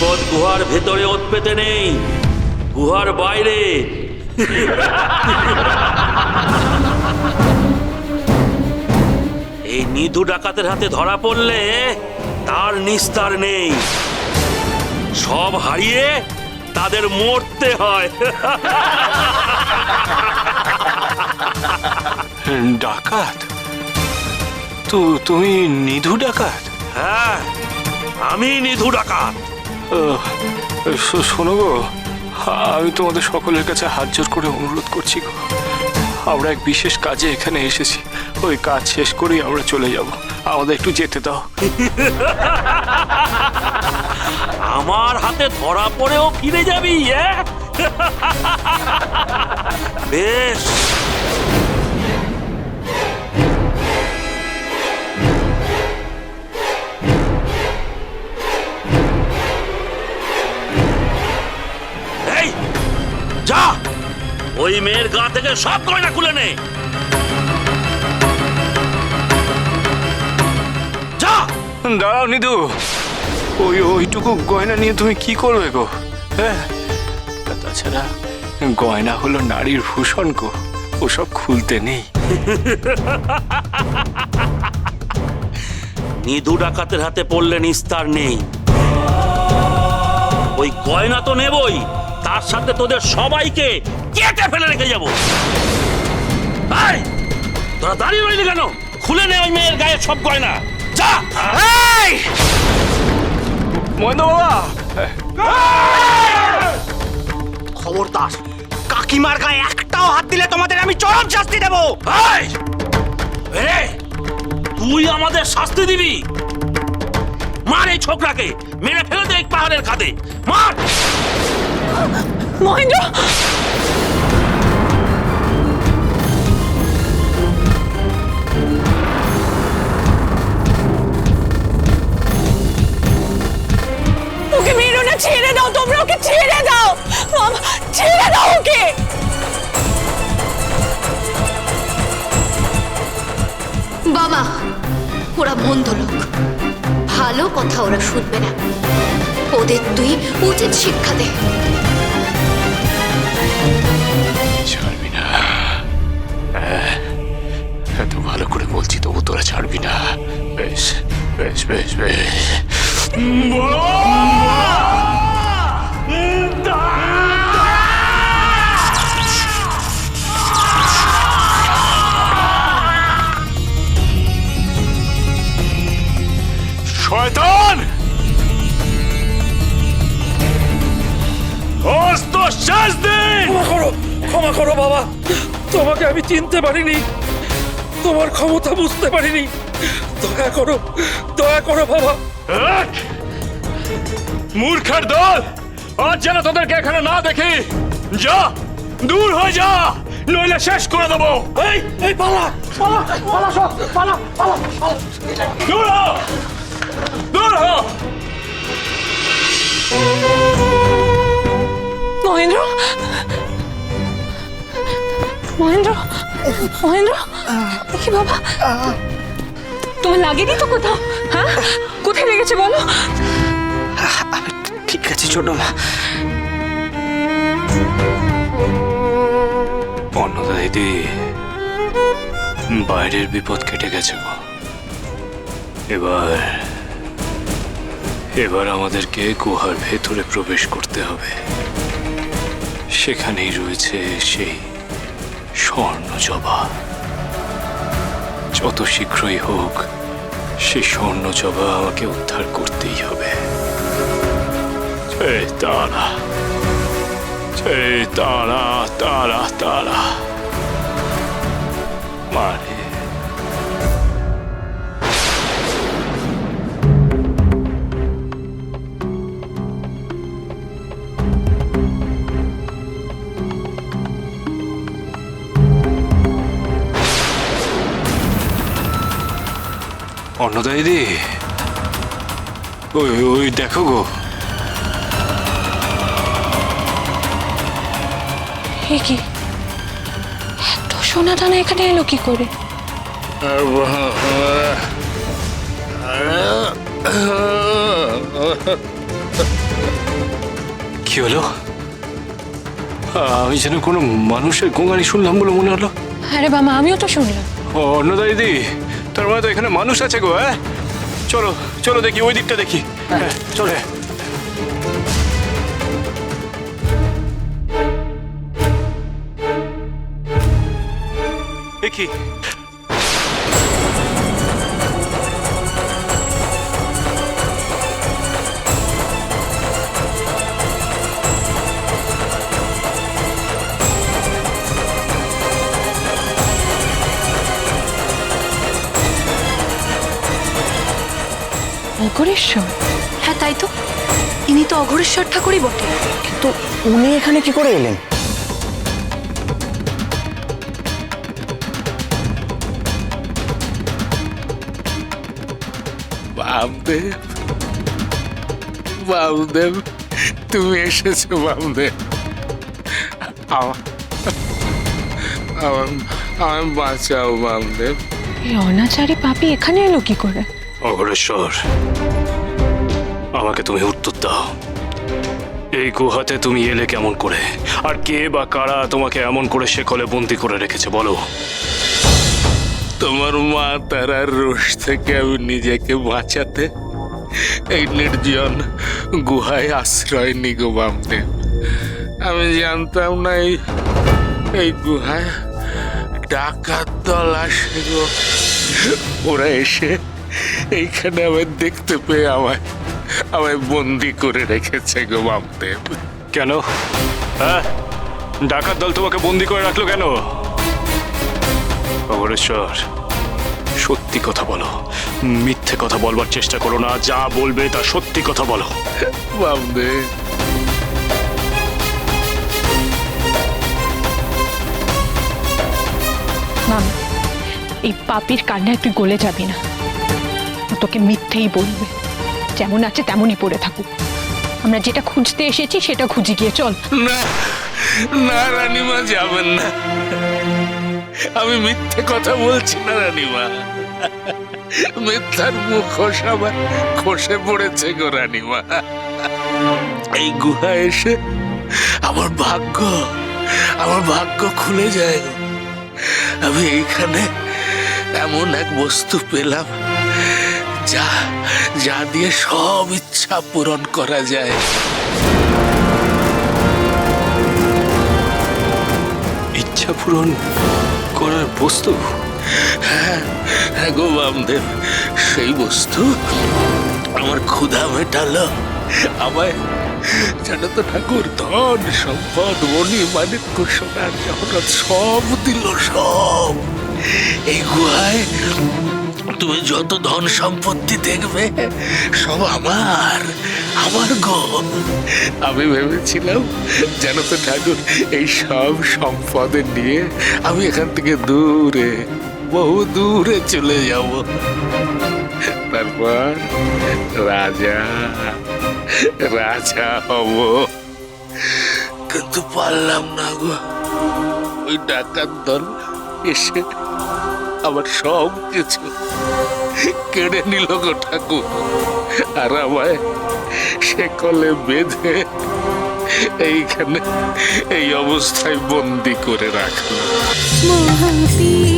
বিপদ গুহার ভেতরে ওত পেতে নেই, গুহার বাইরে। এই নিধু ডাকাতের হাতে ধরা পড়লে তার নিস্তার নেই। সব হারিয়ে তাদের মরতে হয়। ডাকাত? তুমি নিধু ডাকাত? হ্যাঁ, আমি নিধু ডাকাত। শোনো গো, আমি তোমাদের সকলের কাছে হাত জোর করে অনুরোধ করছি গো, আমরা এক বিশেষ কাজে এখানে এসেছি। ওই কাজ শেষ করেই আমরা চলে যাব, আমাদের একটু যেতে দাও। আমার হাতে ধরা পড়েও ফিরে যাবি? বেশ, এই যা, ওই মেয়ের গা থেকে সব গয়না খুলে নে। যা। দাঁড়াও নিধু, ওইটুকু গয়না নিয়ে তুমি কি করবে গো? হ্যাঁ, তাছাড়া গয়না হলো নারীর ভূষণ গো, ওসব খুলতে নেই। নিধু ডাকাতের হাতে পড়লে নিস্তার নেই। ওই গয়না তো নেবই, তার সাথে তোদের সবাইকে কেটে ফেলে রেখে যাবো। তোরা দাঁড়িয়ে রইলি কেন? খুলে নে ওই মেয়ের গায়ে সব গয়না। যা। মহেন্দ্র বাবা, খবরদার, কাকিমার গায়ে একটাও হাত দিলে তোমাদের আমি চরম শাস্তি দেব। তুই আমাদের শাস্তি দিবি? মার এই ছোকরাকে, মেরে ফেলে দে পাহাড়ের খাদে। মার। মহেন্দ্র, ওকে মেরো না, ছেড়ে দাও, তোমরা ওকে ছেড়ে দাও। মামা, ছেড়ে দাও ওকে। বাবা, ওরা মন্দ লোক, ভালো কথা ওরা শুনবে না। ওদের তুই উচিত শিক্ষা দে। ছাড়বি না? এত ভালো করে বলছি তবু তোরা ছাড়বি না? বেশ বেশ বেশ বেশ। শয়তান! শেষ দিন! ক্ষমা করো বাবা, তোমাকে আমি চিনতে পারিনি, তোমার ক্ষমতা বুঝতে পারিনি। দয়া করো, দয়া করো বাবা। মূর্খের দল, আজ যেন তোদেরকে এখানে না দেখি। যা, দূর হয়ে যা, নইলে শেষ করে দেবো। এই পালা, পালা, পালা, সব পালা, পালা, পালা। দূর হ, দূর হ। মহেন্দ্র, মহেন্দ্র, মহেন্দ্র, কি বাবা, তোমার লাগেনি তো কোথাও? হ্যাঁ, কোথায় লেগেছে বলো? ঠিক আছে ছোট মা। অন্নদা দিদি, বাইরের বিপদ কেটে গেছে গো। এবার আমাদেরকে গুহার ভেতরে প্রবেশ করতে হবে। সেখানেই রয়েছে সেই স্বর্ণ জবা। যত শীঘ্রই হোক সেই স্বর্ণ জবা আমাকে উদ্ধার করতেই হবে। তারা, তারা, তারা, তারা মারে। অন্নদা দিদি, ওই দেখো গো। কি এত সোনা দানা এখানে এলো কি করে? কি হলো? আমি যেন কোনো মানুষের গোঙানি শুনলাম বলে মনে হলো। আরে বাবা, আমিও তো শুনলাম। অন্নদা দিদি, তার মানে তো এখানে মানুষ আছে গো। হ্যাঁ, চলো চলো দেখি, ওই দিকটা দেখি। হ্যাঁ চলে। দেখি অঘরেশ্বর? হ্যাঁ তাই তো, ইনি তো অঘরেশ্বর ঠাকুরই বটে। কিন্তু উনি এখানে কি করে এলেন? বামদেব, বামদেব, তুমি এসেছো বামদেব। আমার বাঁচাও বামদেব। এই অনাচারী পাপী এখানে এলো কি করে? অঘরেশ্বর, আমাকে তুমি উত্তর দাও। এই গুহাতে তুমি এলে কেমন করে? আর কে বা কারা তোমাকে এমন করে শেকলে বন্দি করে রেখেছে বলো? তোমার মা তারার রোষ থেকে আমি নিজেকে বাঁচাতে এই নির্জন গুহায় আশ্রয় নি গো বামদেব। আমি জানতাম না এই গুহায় ডাকাত দল আসে গো। ওরা এসে এইখানে আমায় দেখতে পেয়ে আমায় বন্দি করে রেখেছে গো বামদেব। কেন? হ্যাঁ, ডাকাত দল তোমাকে বন্দি করে রাখলো কেন? অঘরেশ্বর, সত্যি কথা বলো, মিথ্যে কথা বলবার চেষ্টা করো না। যা বলবে তা সত্যি কথা বলো। বামদেব, মাম, এই পাপির কান্নায় তুই গলে যাবি না। ও তোকে মিথ্যেই বলবে, যেমন আছে তেমনই পড়ে থাকুক। আমরা যেটা খুঁজতে এসেছি সেটা খুঁজে গিয়ে চল। না না রানীমা, যাবেন না। আমি মিথ্যে কথা বলছি না রানীমা। মিথ্যার মুখোশ আমার খসে পড়েছে গো রানীমা। এই গুহা এসে আমার ভাগ্য খুলে যায় গো। আমি এইখানে এমন এক বস্তু পেলাম যা দিয়ে সব ইচ্ছা পূরণ করা যায়। ইচ্ছা পূরণ করার বস্তু? হ্যাঁ গো বামদেব, সেই বস্তু আমার ক্ষুধা মেটালো। আমায় জানো তো ঠাকুর, ধন সম্পদ মণি মাণিক্য সোনার জহরত সব দিল, সব। এই গুহায় তুমি যত ধন সম্পত্তি দেখবে সব আমার গো। আমি ভেবেছিলাম জানো তো ঠাকুর, এই সব সম্পদ নিয়ে আমি এখান থেকে বহু দূরে চলে যাব। তারপর রাজা হব। কিন্তু পারলাম না গো। ওই ডাকাত দল এসে আমার সব কিছু কেড়ে নিল গো ঠাকুর। আর আমায় শেকলে বেঁধে এইখানে এই অবস্থায় বন্দি করে রাখলো। মহাপীর